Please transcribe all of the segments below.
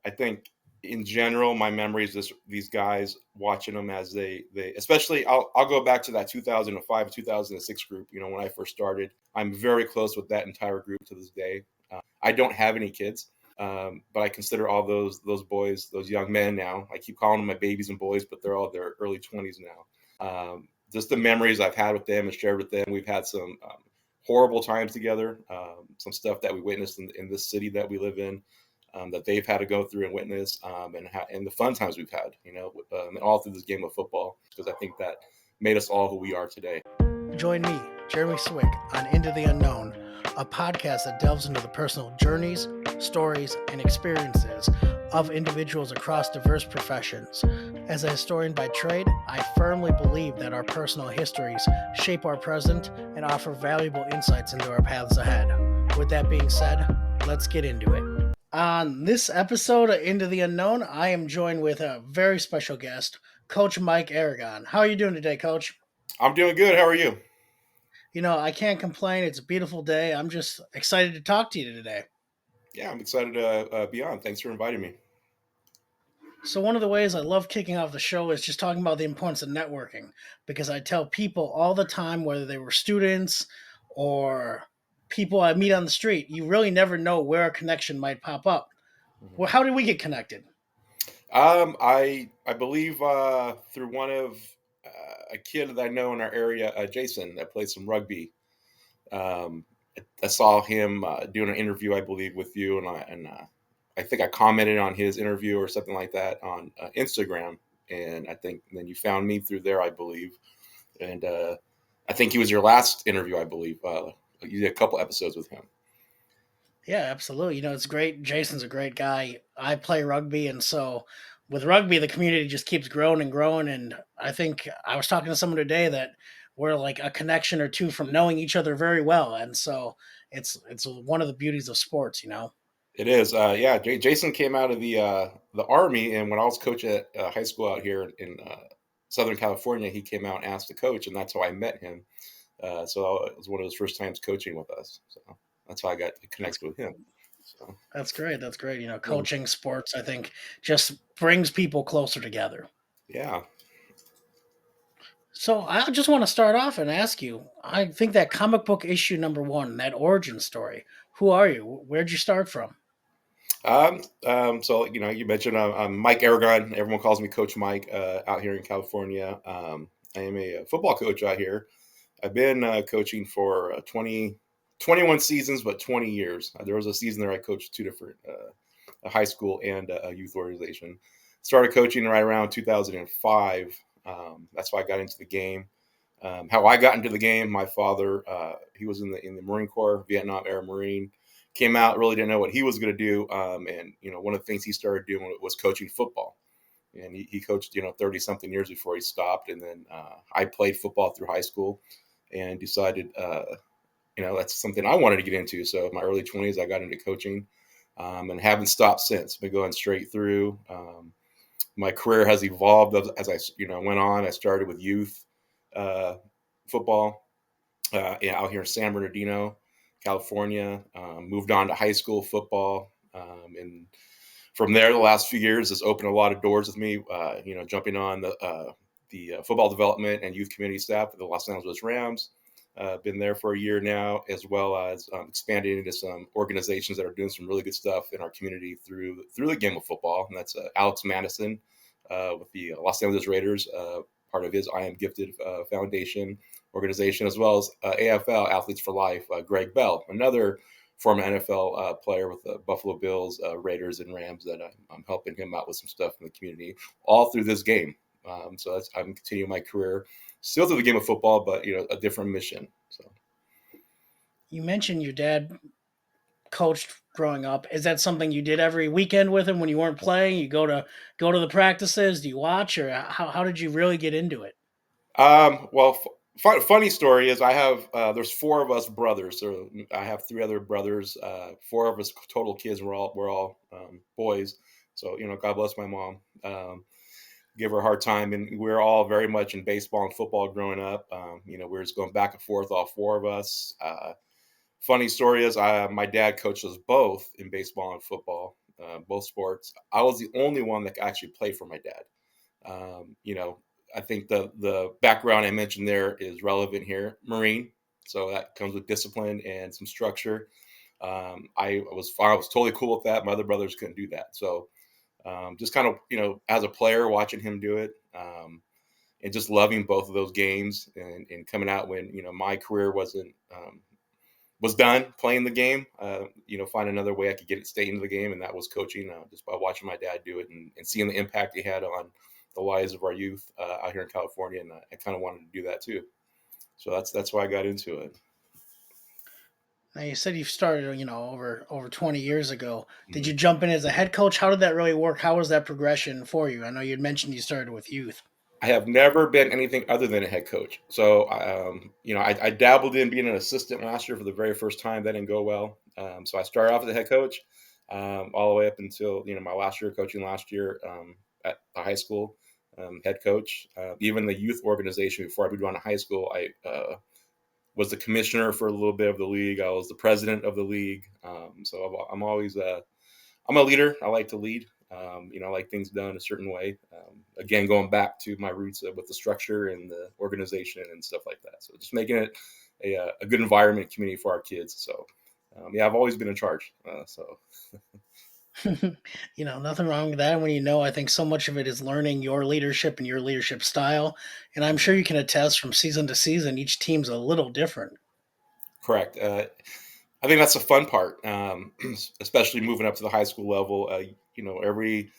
I think in general, my memories these guys watching them as they especially I'll go back to that 2005 2006 group. When I first started, I'm very close with that entire group to this day. I don't have any kids, but I consider all those boys, those young men now. I keep calling them my babies and boys, but they're all their early 20s now. Just the memories I've had with them and shared with them. We've had some horrible times together, some stuff that we witnessed in this city that we live in, that they've had to go through and witness, and the fun times we've had, all through this game of football, because I think that made us all who we are today. Join me, Jeremy Swick, on Into the Unknown, a podcast that delves into the personal journeys, stories, and experiences of individuals across diverse professions. As a historian by trade, I firmly believe that our personal histories shape our present and offer valuable insights into our paths ahead. With that being said, let's get into it. On this episode of Into the Unknown, I am joined with a very special guest, Coach Mike Aragon. How are you doing today, Coach? I'm doing good. How are you? I can't complain. It's a beautiful day. I'm just excited to talk to you today. Yeah, I'm excited to be on. Thanks for inviting me. So, one of the ways I love kicking off the show is just talking about the importance of networking, because I tell people all the time, whether they were students or people I meet on the street, you really never know where a connection might pop up. Well, how did we get connected? I believe through one of a kid that I know in our area, Jason, that plays some rugby. I saw him doing an interview, I believe, with you, and I think I commented on his interview or something like that on Instagram, and I think then you found me through there, I believe, and I think he was your last interview, I believe. You did a couple episodes with him. Yeah, absolutely. It's great. Jason's a great guy. I play rugby, and so with rugby, the community just keeps growing and growing. And I think I was talking to someone today that we're like a connection or two from knowing each other very well, and so it's one of the beauties of sports. It is, yeah. Jason came out of the Army, and when I was coach at high school out here in Southern California, he came out and asked to coach, and that's how I met him. So it was one of his first times coaching with us. So that's how I got connected with him. So That's great. That's great. Coaching sports, I think, just brings people closer together. yeah. So I just want to start off and ask you, I think that comic book issue #1, that origin story, who are you? Where'd you start from? So you mentioned I'm Mike Aragon. Everyone calls me Coach Mike out here in California. I am a football coach out here. I've been coaching for 21 seasons, but 20 years. There was a season there I coached two different, a high school and a youth organization. Started coaching right around 2005. That's why I got into the game. How I got into the game, my father, he was in the Marine Corps, Vietnam era Marine. Came out, really didn't know what he was going to do, and one of the things he started doing was coaching football. And he coached 30 something years before he stopped. And then I played football through high school, and decided that's something I wanted to get into. So in my early 20s, I got into coaching, and haven't stopped since. Been going straight through. My career has evolved as I went on. I started with youth football out here in San Bernardino, California. Moved on to high school football, and from there, the last few years has opened a lot of doors with me. Jumping on the football development and youth community staff for the Los Angeles Rams. Been there for a year now, as well as expanding into some organizations that are doing some really good stuff in our community through the game of football. And that's Alex Mattison with the Los Angeles Raiders, part of his I Am Gifted Foundation organization, as well as AFL, Athletes for Life, Greg Bell, another former NFL player with the Buffalo Bills, Raiders, and Rams, that I'm helping him out with some stuff in the community, all through this game. So I'm continuing my career still through the game of football, but a different mission. So You mentioned your dad coached growing up. Is that something you did every weekend with him when you weren't playing? You go to the practices? Do you watch, or how did you really get into it? Well, funny story is I have there's four of us brothers. So I have three other brothers. Four of us total kids. We're all boys. So God bless my mom. Give her a hard time, and we're all very much in baseball and football growing up. We're just going back and forth, all four of us. Funny story is my dad coached us both in baseball and football, both sports. I was the only one that could actually play for my dad. You know, I think the background I mentioned there is relevant here. Marine, so that comes with discipline and some structure. I was totally cool with that. My other brothers couldn't do that, so just kind of as a player watching him do it. And just loving both of those games and coming out when my career was done playing the game. Find another way I could stay into the game, and that was coaching. Just by watching my dad do it and seeing the impact he had on the lives of our youth out here in California, and I kind of wanted to do that too. So that's why I got into it. Now you said you started, over 20 years ago. Did Mhm. you jump in as a head coach? How did that really work? How was that progression for you? I know you'd mentioned you started with youth. I have never been anything other than a head coach. So, I dabbled in being an assistant last year for the very first time. That didn't go well. So I started off as a head coach all the way up until my last year coaching last year at the high school head coach. Even the youth organization before I moved on to high school, I was the commissioner for a little bit of the league. I was the president of the league. So I'm always I'm a leader. I like to lead. I like things done a certain way. Again, going back to my roots with the structure and the organization and stuff like that. So just making it a good environment community for our kids. So yeah, I've always been in charge. So Nothing wrong with that. When I think so much of it is learning your leadership and your leadership style. And I'm sure you can attest from season to season, each team's a little different. correct. I think that's the fun part, especially moving up to the high school level. Every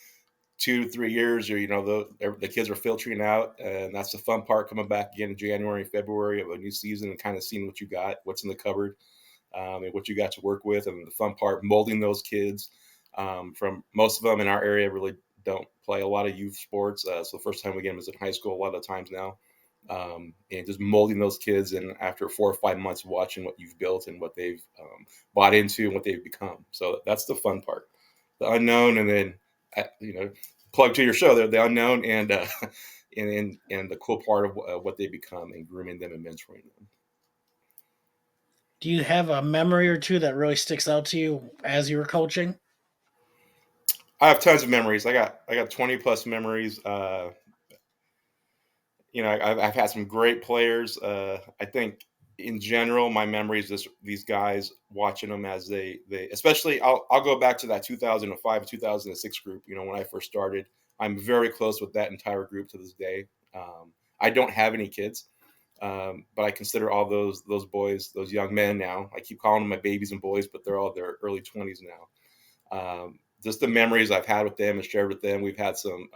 2 to 3 years, or the kids are filtering out, and that's the fun part. Coming back again in January, February of a new season, and kind of seeing what you got, what's in the cupboard, and what you got to work with, and the fun part, molding those kids. From most of them in our area, really don't play a lot of youth sports. So the first time we get them is in high school. A lot of times now, and just molding those kids, and after 4 or 5 months of watching what you've built and what they've bought into and what they've become. So that's the fun part, the unknown, and then you know plug to your show. They're the unknown and and the cool part of what they become and grooming them and mentoring them. Do you have a memory or two that really sticks out to you as you were coaching? I have tons of memories. I got 20 plus memories. I've had some great players. I think in general, my memories is these guys watching them as they especially I'll go back to that 2005 2006 group. When I first started, I'm very close with that entire group to this day. I don't have any kids, but I consider all those boys, those young men now. I keep calling them my babies and boys, but they're all their early 20s now. Just the memories I've had with them and shared with them. We've had some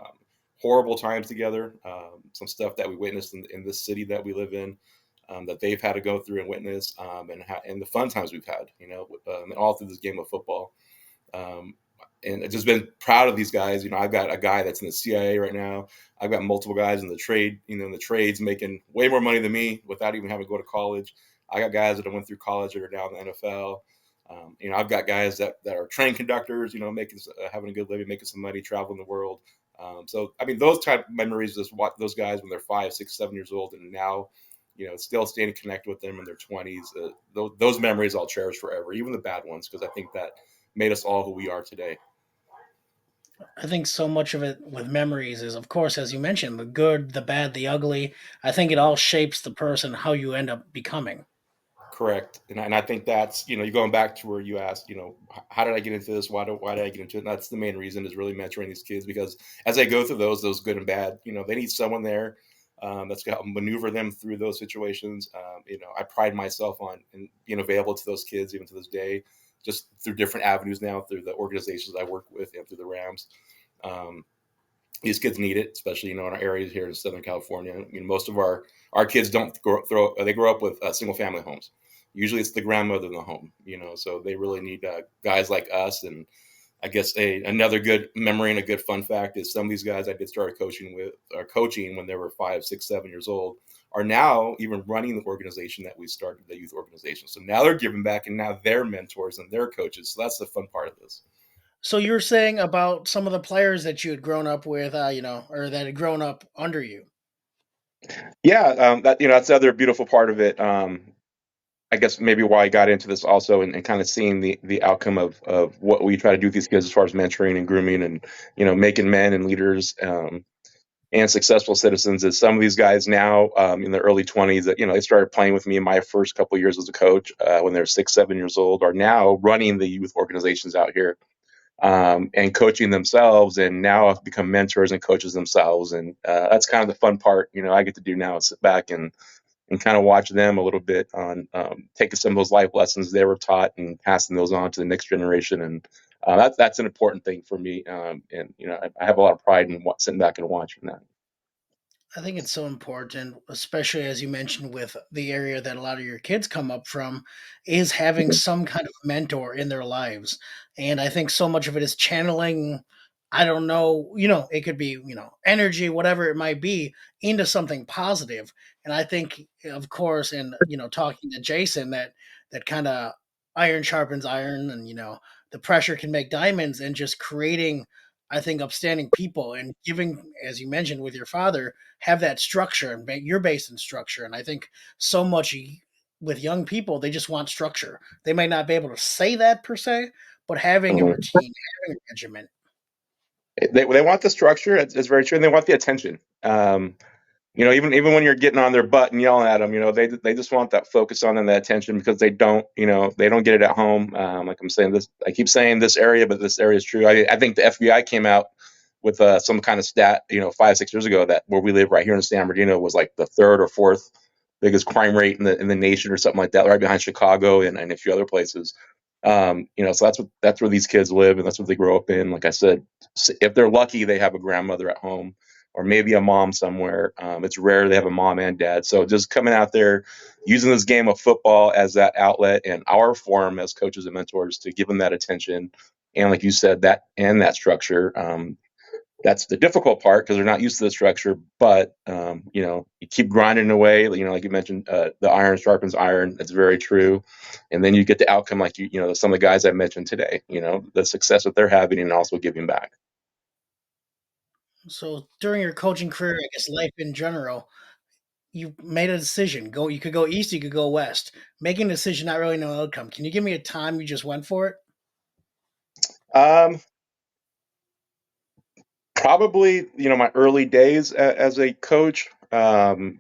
horrible times together, some stuff that we witnessed in this city that we live in, that they've had to go through and witness, and the fun times we've had, all through this game of football. Um, and I've just been proud of these guys. I've got a guy that's in the CIA right now. I've got multiple guys in the trade, in the trades, making way more money than me without even having to go to college. I got guys that went through college that are now in the NFL. I've got guys that are train conductors, making having a good living, making some money, traveling the world. So I mean, those type of memories, just watch those guys when they're 5, 6, 7 years old, and now, still staying connected with them in their 20s. Those memories I'll cherish forever, even the bad ones, because I think that made us all who we are today. I think so much of it with memories is, of course, as you mentioned, the good, the bad, the ugly. I think it all shapes the person, how you end up becoming. Correct, and I think that's you're going back to where you asked, how did I get into this? Why did I get into it? And that's the main reason is really mentoring these kids because as they go through those good and bad, they need someone there that's going to help maneuver them through those situations. I pride myself on being available to those kids even to this day, just through different avenues now, through the organizations I work with and through the Rams. Um, these kids need it, especially in our areas here in Southern California. Most of our kids don't they grow up with single family homes. Usually, it's the grandmother in the home. So they really need guys like us. And I guess another good memory and a good fun fact is some of these guys I did start coaching when they were 5, 6, 7 years old are now even running the organization that we started, the youth organization. So now they're giving back, and now they're mentors and they're coaches. So that's the fun part of this. So you're saying about some of the players that you had grown up with, or that had grown up under you. Yeah, that that's the other beautiful part of it. I guess maybe why I got into this also, and kind of seeing the outcome of what we try to do with these kids as far as mentoring and grooming and, making men and leaders, and successful citizens, is some of these guys now, in their early 20s that, they started playing with me in my first couple of years as a coach, when they're 6, 7 years old, are now running the youth organizations out here, and coaching themselves, and now have become mentors and coaches themselves. And that's kind of the fun part, I get to do now, is sit back and kind of watch them a little bit on, taking some of those life lessons they were taught and passing those on to the next generation. And that's an important thing for me. And I have a lot of pride in sitting back and watching that. I think it's so important, especially as you mentioned with the area that a lot of your kids come up from, is having some kind of mentor in their lives. And I think so much of it is channeling, I don't know, it could be, energy, whatever it might be, into something positive. And I think, of course, and, talking to Jason, that kind of iron sharpens iron, and, the pressure can make diamonds, and just creating, I think, upstanding people and giving, as you mentioned with your father, have that structure, and you're based in structure. And I think so much with young people, they just want structure. They might not be able to say that per se, but having a Mhm. routine, having a regimen. They want the structure. It's very true, and they want the attention. Even when you're getting on their butt and yelling at them, they just want that focus on them, that attention, because they don't get it at home. Like I'm saying this, I keep saying this area, but this area is true. I think the FBI came out with some kind of stat, 5, 6 years ago, that where we live right here in San Bernardino was like the third or fourth biggest crime rate in the nation, or something like that, right behind Chicago and a few other places. So that's where these kids live, and that's what they grow up in. Like I said, if they're lucky, they have a grandmother at home, or maybe a mom somewhere. It's rare they have a mom and dad. So just coming out there, using this game of football as that outlet, and our forum as coaches and mentors to give them that attention, and like you said, that structure. That's the difficult part, because they're not used to the structure. But you keep grinding away. Like you mentioned, the iron sharpens iron. That's very true. And then you get the outcome, like some of the guys I mentioned today. The success that they're having, and also giving back. So during your coaching career, I guess life in general, you made a decision. You could go east, you could go west. Making a decision, not really no outcome. Can you give me a time you just went for it? Um, Probably, my early days as a coach. Like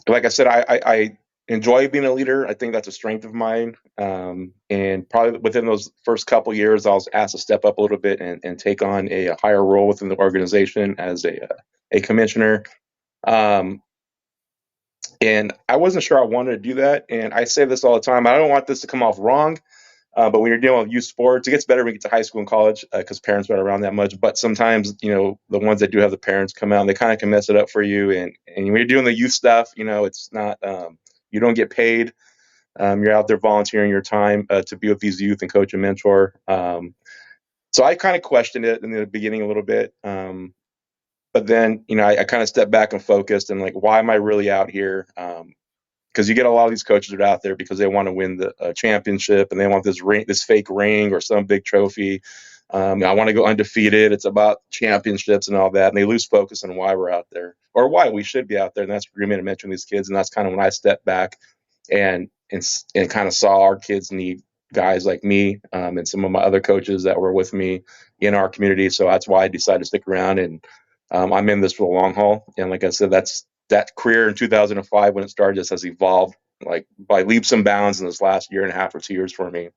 I said, I enjoy being a leader. I think that's a strength of mine. And probably within those first couple years, I was asked to step up a little bit and take on a higher role within the organization as a commissioner. Um, and I wasn't sure I wanted to do that. And I say this all the time. I don't want this to come off wrong. But when you're dealing with youth sports, it gets better when you get to high school and college, because parents aren't around that much. But sometimes, the ones that do have the parents come out, they kind of can mess it up for you. And when you're doing the youth stuff, it's not, you don't get paid. You're out there volunteering your time to be with these youth and coach and mentor. So I kind of questioned it in the beginning a little bit. But then, I kind of stepped back and focused, and like, why am I really out here? Because you get a lot of these coaches that are out there because they want to win the championship, and they want this ring, this fake ring, or some big trophy. I want to go undefeated. It's about championships and all that, and they lose focus on why we're out there, or why we should be out there. And that's what you're mentioning these kids, and that's kind of when I stepped back and kind of saw our kids need guys like me, and some of my other coaches that were with me in our community. So that's why I decided to stick around, and I'm in this for the long haul. And like I said, that career in 2005 when it started just has evolved like by leaps and bounds in this last year and a half or 2 years for me,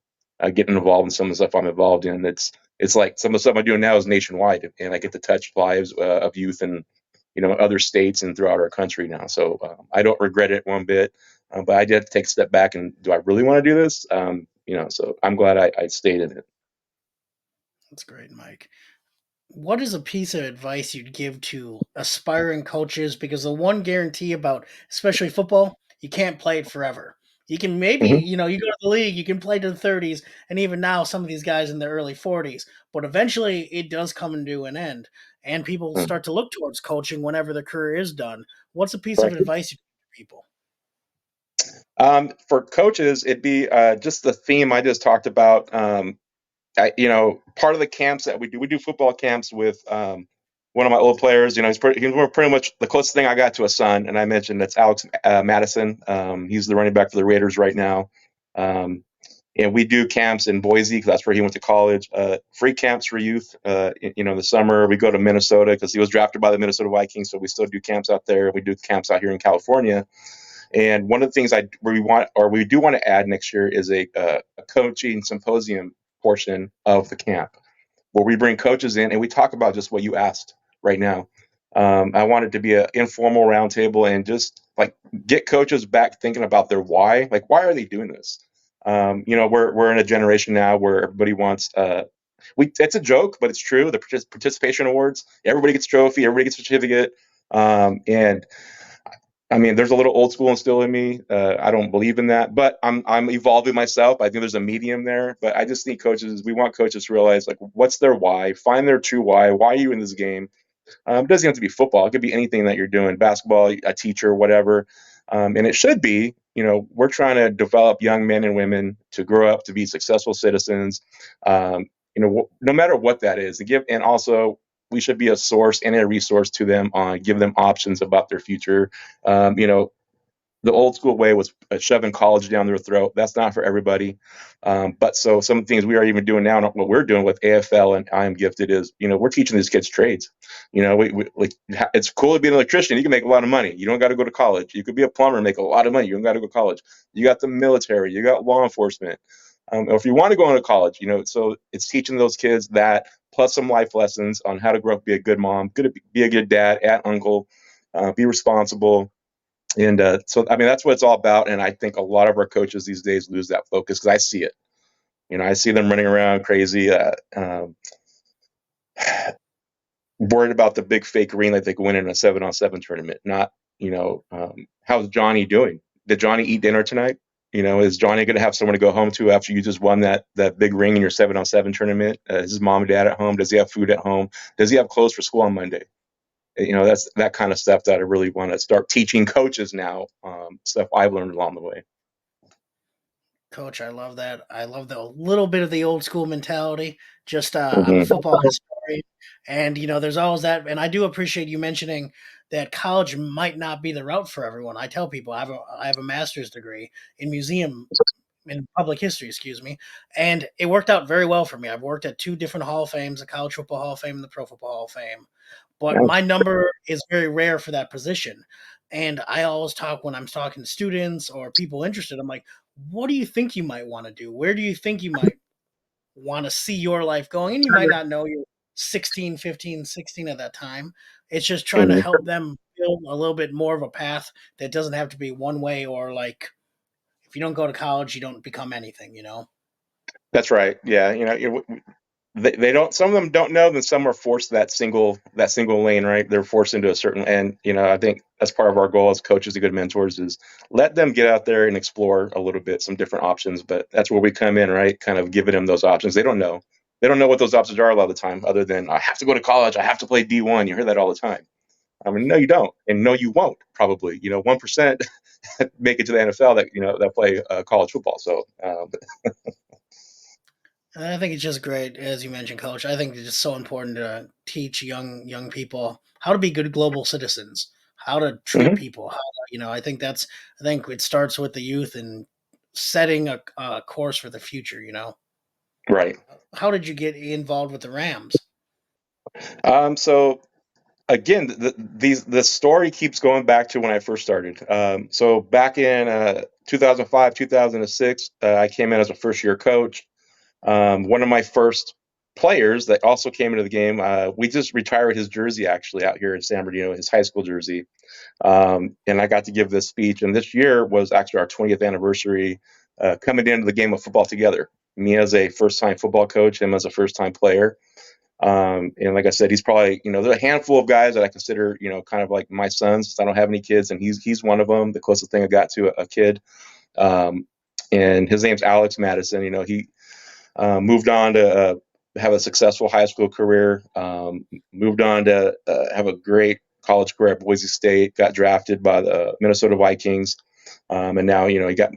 getting involved in some of the stuff I'm involved in. It's like some of the stuff I'm doing now is nationwide, and I get to touch lives of youth and other states and throughout our country now. So I don't regret it one bit, but I did take a step back, and do I really want to do this? So I'm glad I stayed in it. That's great, Mike. What is a piece of advice you'd give to aspiring coaches? Because the one guarantee about, especially football, you can't play it forever. You can maybe, Mm-hmm. you go to the league, you can play to the 30s, and even now, some of these guys in their early 40s. But eventually, it does come into an end, and people start to look towards coaching whenever their career is done. What's a piece of Correct. advice you give people? For coaches, it'd be just the theme I just talked about. Part of the camps that we do football camps with one of my old players. He's pretty much the closest thing I got to a son. And I mentioned that's Alex Mattison. He's the running back for the Raiders right now. And we do camps in Boise because that's where he went to college. Free camps for youth. In the summer we go to Minnesota because he was drafted by the Minnesota Vikings, so we still do camps out there. We do camps out here in California. And one of the things we do want to add next year is a coaching symposium portion of the camp where we bring coaches in and we talk about just what you asked right now. I want it to be an informal roundtable and just like get coaches back thinking about their why. Like, why are they doing this? We're in a generation now where everybody wants. It's a joke, but it's true. The participation awards, everybody gets a trophy, everybody gets a certificate, and I mean, there's a little old school still in me. I don't believe in that, but I'm evolving myself. I think there's a medium there, but I just think we want coaches to realize like what's their why, find their true why. Why are you in this game? It doesn't have to be football. It could be anything that you're doing, basketball, a teacher, whatever. And it should be, we're trying to develop young men and women to grow up to be successful citizens. No matter what that is, and also we should be a source and a resource to them on give them options about their future. The old school way was shoving college down their throat. That's not for everybody. But so some of the things we are even doing now, and what we're doing with AFL and I Am Gifted is, we're teaching these kids trades. It's cool to be an electrician. You can make a lot of money. You don't got to go to college. You could be a plumber and make a lot of money. You don't got to go to college. You got the military. You got law enforcement. Or if you want to go into college, so it's teaching those kids that plus some life lessons on how to grow up, be a good mom, be a good dad, aunt, uncle, be responsible. And so, I mean, that's what it's all about. And I think a lot of our coaches these days lose that focus because I see it. I see them running around crazy, worried about the big fake ring that they can win in a 7-on-7 tournament. Not, how's Johnny doing? Did Johnny eat dinner tonight? Is Johnny going to have someone to go home to after you just won that big ring in your 7-on-7 tournament? Is his mom and dad at home? Does he have food at home? Does he have clothes for school on Monday? That's that kind of stuff that I really want to start teaching coaches now, stuff I've learned along the way. Coach, I love that. I love the little bit of the old school mentality. Just I'm a football historian, and there's always that. And I do appreciate you mentioning that college might not be the route for everyone. I tell people I have a master's degree in public history, excuse me, and it worked out very well for me. I've worked at 2 different Hall of Fames, the College Football Hall of Fame and the Pro Football Hall of Fame, but my number is very rare for that position. And I always talk when I'm talking to students or people interested. I'm like, what do you think you might want to do? Where do you think you might want to see your life going? And you might not know you're 16, 15, 16 at that time. It's just trying to help them build a little bit more of a path that doesn't have to be one way or like if you don't go to college, you don't become anything. That's right. Yeah. They don't. Some of them don't know. Then some are forced that single lane. Right. They're forced into a certain. And I think that's part of our goal as coaches and good mentors is let them get out there and explore a little bit some different options. But that's where we come in, right? Kind of giving them those options. They don't know. They don't know what those options are a lot of the time. Other than I have to go to college. I have to play D1. You hear that all the time. I mean, no, you don't, and no, you won't. Probably, 1% make it to the NFL that play college football. So. And I think it's just great, as you mentioned, Coach. I think it's just so important to teach young people how to be good global citizens, how to treat people. I think it starts with the youth and setting a course for the future. Right. How did you get involved with the Rams? So again, the story keeps going back to when I first started. So back in 2005, 2006, I came in as a first-year coach. One of my first players that also came into the game, we just retired his jersey actually out here in San Bernardino, his high school jersey. And I got to give this speech. And this year was actually our 20th anniversary coming into the game of football together. Me as a first-time football coach, him as a first-time player. And like I said, he's probably, there's a handful of guys that I consider, kind of like my sons. I don't have any kids, and he's one of them, the closest thing I got to a kid. And his name's Alex Mattison. He moved on to have a successful high school career, moved on to have a great college career at Boise State, got drafted by the Minnesota Vikings, and now, he got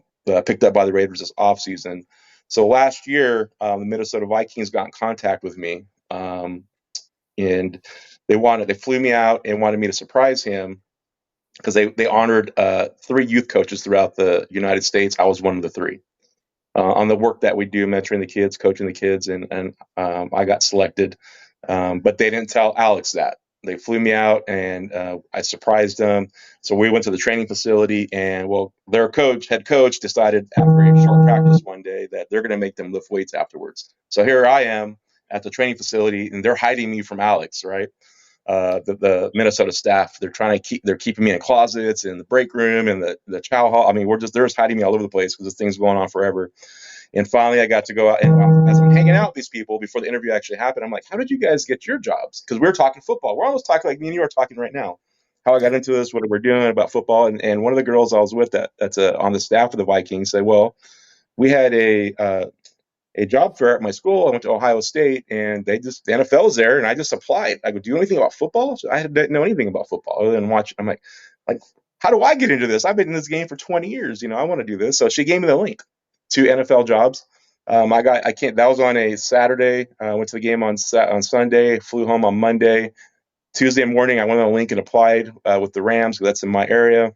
picked up by the Raiders this offseason. So last year, the Minnesota Vikings got in contact with me, and They flew me out and wanted me to surprise him because they honored 3 youth coaches throughout the United States. I was one of the 3 on the work that we do, mentoring the kids, coaching the kids, and I got selected. But they didn't tell Alex that. They flew me out, and I surprised them. So we went to the training facility, and their head coach, decided after a short practice one day that they're going to make them lift weights afterwards. So here I am at the training facility, and they're hiding me from Alex, right? The Minnesota staff, they're keeping me in closets in the break room and the chow hall. I mean, they're just hiding me all over the place because this thing's going on forever. And finally, I got to go out, and as I'm hanging out with these people before the interview actually happened, I'm like, how did you guys get your jobs? Because we're talking football. We're almost talking like me and you are talking right now. How I got into this, what we're doing about football. And one of the girls I was with that's on the staff of the Vikings said, well, we had a job fair at my school. I went to Ohio State, and the NFL is there, and I just applied. I go, do you know anything about football? So I didn't know anything about football other than watch. I'm like, how do I get into this? I've been in this game for 20 years. I want to do this. So she gave me the link to NFL jobs. I can't. That was on a Saturday. I went to the game on Sunday. Flew home on Monday. Tuesday morning, I went on the link and applied with the Rams. That's in my area.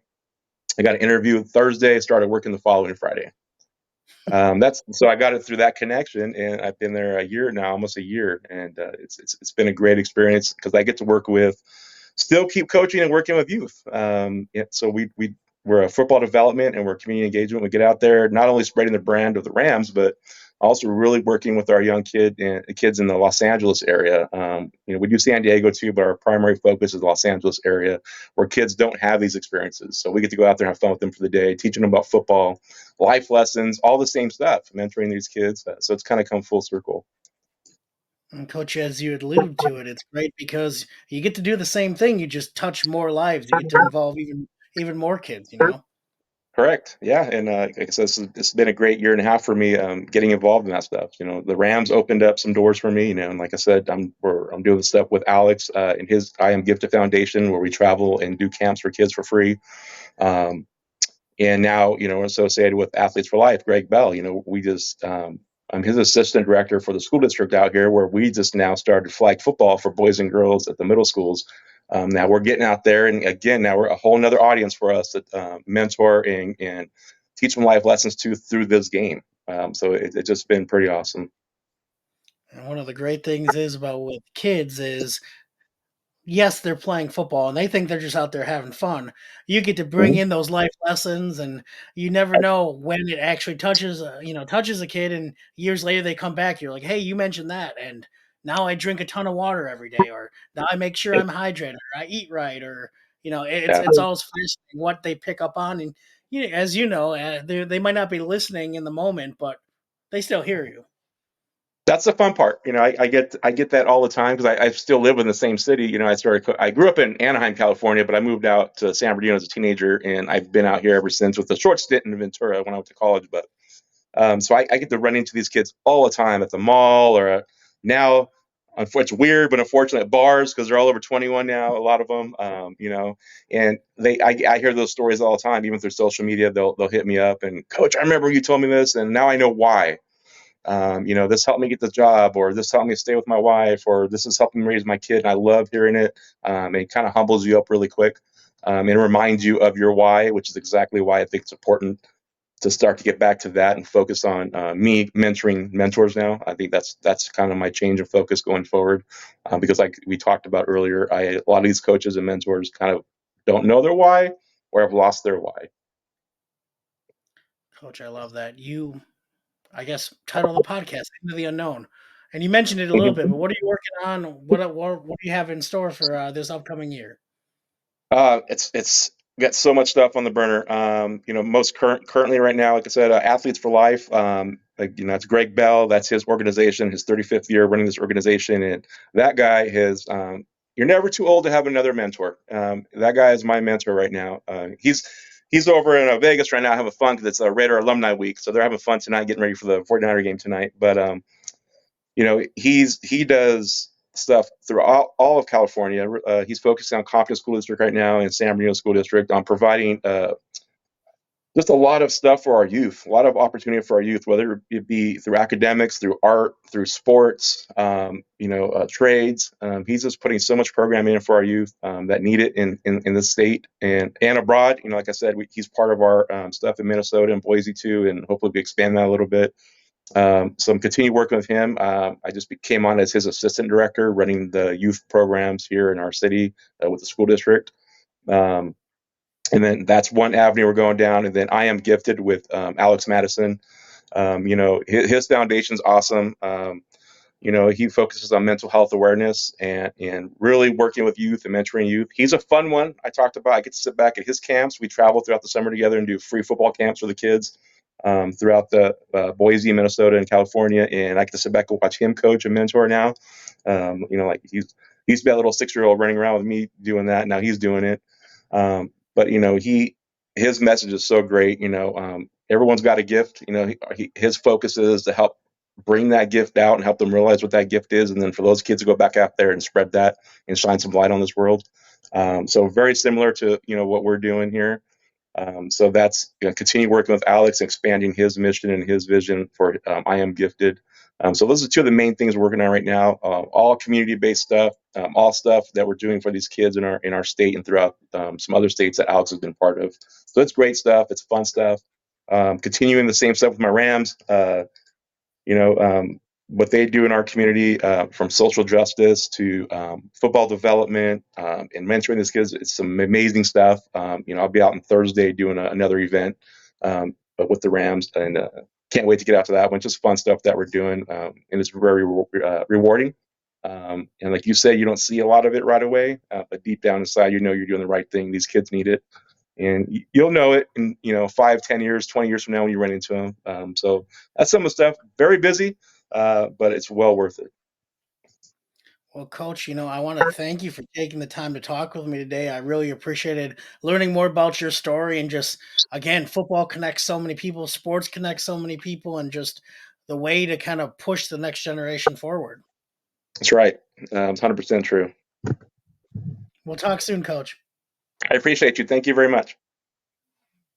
I got an interview Thursday. Started working the following Friday. So I got it through that connection, and I've been there a year now, almost a year, and it's been a great experience because I get to work with, still keep coaching and working with youth. So we're a football development and we're community engagement. We get out there, not only spreading the brand of the Rams, but also really working with our young kids in the Los Angeles area. We do San Diego too, but our primary focus is the Los Angeles area where kids don't have these experiences. So we get to go out there and have fun with them for the day, teaching them about football, life lessons, all the same stuff, mentoring these kids. So it's kind of come full circle. And Coach, as you alluded to it, it's great because you get to do the same thing. You just touch more lives. You get to involve even more kids. Correct. Yeah. And like I said, it's been a great year and a half for me getting involved in that stuff. The Rams opened up some doors for me, and like I said, I'm doing stuff with Alex and his I Am Gifted Foundation, where we travel and do camps for kids for free. And now, we're associated with Athletes for Life, Greg Bell. I'm his assistant director for the school district out here, where we just now started flag football for boys and girls at the middle schools. Now we're getting out there, and again, now we're a whole nother audience for us that mentor and teach them life lessons through this game. So it's just been pretty awesome. And one of the great things is about with kids is, yes, they're playing football and they think they're just out there having fun. You get to bring in those life lessons, and you never know when it actually touches a kid, and years later they come back. You're like, hey, you mentioned that, and now I drink a ton of water every day, or now I make sure I'm hydrated, or I eat right, or Yeah. it's always fascinating what they pick up on, and as you know, they might not be listening in the moment, but they still hear you. That's the fun part. I get that all the time because I still live in the same city. I grew up in Anaheim, California, but I moved out to San Bernardino as a teenager, and I've been out here ever since with a short stint in Ventura when I went to college. But so I get to run into these kids all the time at the mall or now. It's weird, but unfortunately at bars because they're all over 21 now. A lot of them, and I hear those stories all the time. Even through social media, they'll hit me up and, Coach, I remember you told me this, and now I know why. This helped me get the job, or this helped me stay with my wife, or this is helping me raise my kid. And I love hearing it. It kind of humbles you up really quick and reminds you of your why, which is exactly why I think it's important to start to get back to that and focus on me mentoring mentors now. I think that's kind of my change of focus going forward because like we talked about earlier, a lot of these coaches and mentors kind of don't know their why or have lost their why. Coach, I love that. I guess, title the podcast "Into the Unknown," and you mentioned it a little bit. But what are you working on? What do you have in store for this upcoming year? It's got so much stuff on the burner. Most currently right now, like I said, Athletes for Life. It's Greg Bell. That's his organization, his 35th year running this organization, and that guy has. You're never too old to have another mentor. That guy is my mentor right now. He's over in Vegas right now having fun because it's a Raider Alumni Week, so they're having fun tonight, getting ready for the 49er game tonight. But he does stuff throughout all of California. He's focusing on Compton School District right now and San Bernardino School District on providing just a lot of stuff for our youth, a lot of opportunity for our youth, whether it be through academics, through art, through sports, trades. He's just putting so much programming in for our youth that need it in the state and abroad. Like I said, he's part of our stuff in Minnesota and Boise too, and hopefully we expand that a little bit. So I'm continuing working with him. I just came on as his assistant director, running the youth programs here in our city with the school district. And then that's one avenue we're going down. And then I am gifted with Alex Mattison. His foundation's awesome. He focuses on mental health awareness and really working with youth and mentoring youth. He's a fun one. I get to sit back at his camps. We travel throughout the summer together and do free football camps for the kids throughout the Boise, Minnesota, and California. And I get to sit back and watch him coach and mentor now. He used to be a little 6-year-old running around with me doing that. Now he's doing it. But his message is so great. Everyone's got a gift. His focus is to help bring that gift out and help them realize what that gift is, and then for those kids to go back out there and spread that and shine some light on this world. So very similar to what we're doing here. So that's continue working with Alex, expanding his mission and his vision for I Am Gifted. So those are two of the main things we're working on right now. All community-based stuff, all stuff that we're doing for these kids in our state and throughout some other states that Alex has been part of. So it's great stuff. It's fun stuff. Continuing the same stuff with my Rams. What they do in our community, from social justice to football development and mentoring these kids, it's some amazing stuff. I'll be out on Thursday doing another event, but with the Rams, and can't wait to get out to that one. Just fun stuff that we're doing, and it's very rewarding. And like you said, you don't see a lot of it right away, but deep down inside, you're doing the right thing. These kids need it. And you'll know it in 5, 10 years, 20 years from now when you run into them. So that's some of the stuff. Very busy, but it's well worth it. Well, Coach, I want to thank you for taking the time to talk with me today. I really appreciated learning more about your story, and just, again, football connects so many people, sports connects so many people, and just the way to kind of push the next generation forward. That's right. It's 100% true. We'll talk soon, Coach. I appreciate you. Thank you very much.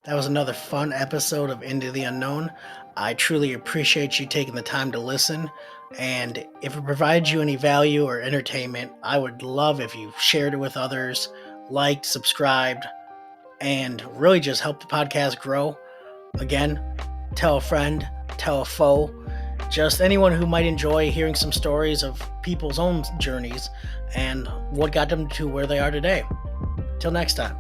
That was another fun episode of Into the Unknown. I truly appreciate you taking the time to listen. And if it provides you any value or entertainment, I would love if you shared it with others, liked, subscribed, and really just help the podcast grow. Again, tell a friend, tell a foe, just anyone who might enjoy hearing some stories of people's own journeys and what got them to where they are today. Till next time.